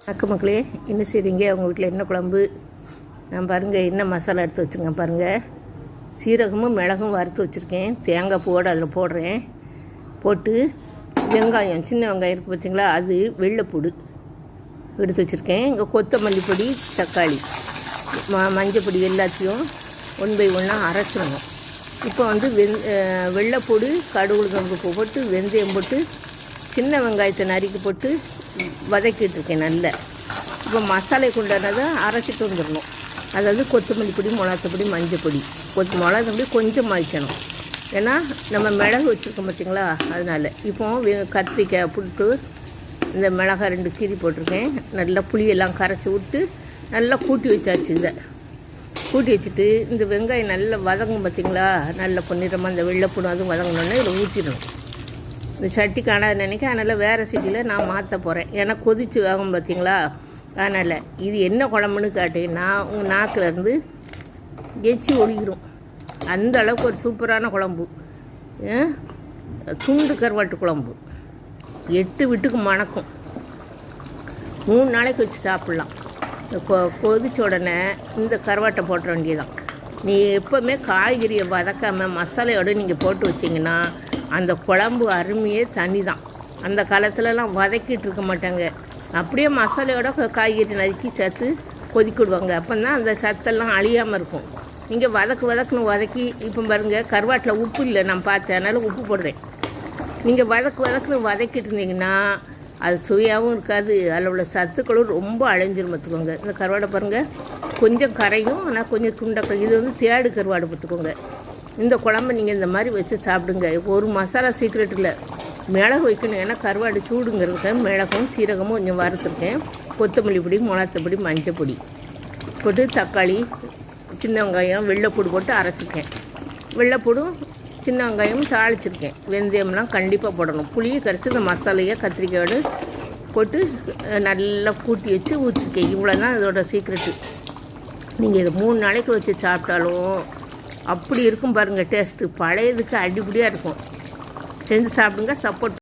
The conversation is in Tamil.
மக்களே, என்ன செய்கிறீங்க? உங்கள் வீட்டில் என்ன குழம்பு? நான் பாருங்கள் என்ன மசாலா எடுத்து வச்சுருக்கேன் பாருங்கள். சீரகமும் மிளகும் வறுத்து வச்சுருக்கேன். தேங்காய் பூவோடு அதில் போடுறேன். போட்டு வெங்காயம், சின்ன வெங்காயம் இருக்குது பார்த்தீங்களா, அது வெள்ளைப்பூடு எடுத்து வச்சுருக்கேன். இங்கே கொத்தமல்லி பொடி, தக்காளி, மஞ்சள் பொடி எல்லாத்தையும் 1 by 1 அரைச்சிடணும். இப்போ வந்து வெள்ளைப்பூடு, கடுகு போட்டு வெந்தயம் போட்டு சின்ன வெங்காயத்தை நறுக்கி போட்டு வதக்கிட்டுருக்கேன் நல்லா. இப்போ மசாலை கொண்டானதை அரைச்சிட்டு வந்துடணும். அதாவது கொத்தமல்லி பொடி, மிளகாத்தூள், மஞ்சள் பொடி, மிளகாத்தூள் கொஞ்சம் வைக்கணும். ஏன்னா நம்ம மிளகு வச்சுருக்கோம் பார்த்திங்களா, அதனால். இப்போ கத்திரிக்காய் போட்டு இந்த மிளகாய் 2 கீரி போட்டிருக்கேன். நல்லா புளியெல்லாம் கரைச்சி விட்டு நல்லா கூட்டி வச்சாச்சு. இதை கூட்டி வச்சுட்டு இந்த வெங்காயம் நல்லா வதங்கும் பார்த்திங்களா, நல்ல பொன்னிறமாக இந்த வெள்ளைப்பூடும் அதுவும் வதங்கணுன்னா இதில் ஊற்றிடணும். இந்த சட்டி காணாது நினைக்க, அதனால் வேறு சட்டியில் நான் மாற்ற போகிறேன். ஏன்னா கொதித்து வேகும் பார்த்திங்களா, அதனால். இது என்ன குழம்புன்னு கேட்டிங்கன்னா உங்கள் நாக்கிலேருந்து எச்சி ஒழிக்கிறோம். அந்த அளவுக்கு ஒரு சூப்பரான குழம்பு. துண்டு கருவாட்டு குழம்பு 8 வீட்டுக்கு மணக்கும். 3 நாளைக்கு வச்சு சாப்பிட்லாம். கொதிச்ச உடனே இந்த கருவாட்டை போட்ட வேண்டியதான். நீ எப்போவுமே காய்கறியை வதக்காமல் மசாலையோடு நீங்கள் போட்டு வச்சிங்கன்னா அந்த குழம்பு அருமையே தனி தான். அந்த காலத்துலலாம் வதக்கிட்டு இருக்க மாட்டாங்க, அப்படியே மசாலையோட காய்கறி நறுக்கி சேர்த்து கொதிக்கிடுவாங்க. அப்போ தான் அந்த சத்தெல்லாம் அழியாமல் இருக்கும். நீங்கள் வதக்குன்னு வதக்கி, இப்போ பாருங்கள் கருவாட்டில் உப்பு இல்லை, நான் பார்த்தேன், அதனால் உப்பு போடுறேன். நீங்கள் வதக்குன்னு வதக்கிட்டு இருந்தீங்கன்னா அது சுவையாகவும் இருக்காது, அதில் உள்ள சத்துக்களும் ரொம்ப அழிஞ்சிரும் பார்த்துக்கோங்க. இந்த கருவாடை பாருங்கள் கொஞ்சம் கரையும், ஆனால் கொஞ்சம் துண்டக்கள். இது வந்து தேடு கருவாடு பார்த்துக்கோங்க. இந்த குழம்பு நீங்கள் இந்த மாதிரி வச்சு சாப்பிடுங்க. ஒரு மசாலா சீக்ரெட் இல்லை, மிளகு வைக்கணும். ஏன்னா கருவாடு சூடுங்கிறதுக்கு மிளகும் சீரகமும் கொஞ்சம் வறுத்துருக்கேன். கொத்தமல்லி பொடி, மிளகாத்தூள் பொடி, மஞ்சள் பொடி போட்டு தக்காளி, சின்ன வெங்காயம், வெள்ளைப்பூடு போட்டு அரைச்சிருக்கேன். வெள்ளைப்பூடும் சின்ன வெங்காயமும் தாளிச்சிருக்கேன். வெந்தயம்லாம் கண்டிப்பாக போடணும். புளியை கரைச்சி இந்த மசாலையை கத்திரிக்காயோடு போட்டு நல்லா கூட்டி வச்சு ஊற்றிருக்கேன். இவ்வளோ தான் இதோட சீக்ரெட்டு. நீங்கள் இதை 3 நாளைக்கு வச்சு சாப்பிட்டாலும் அப்படி இருக்கும் பாருங்கள் டேஸ்ட்டு. பழையதுக்கு அடிப்படியாக இருக்கும். செஞ்சு சாப்பிடுங்க. சப்போர்ட்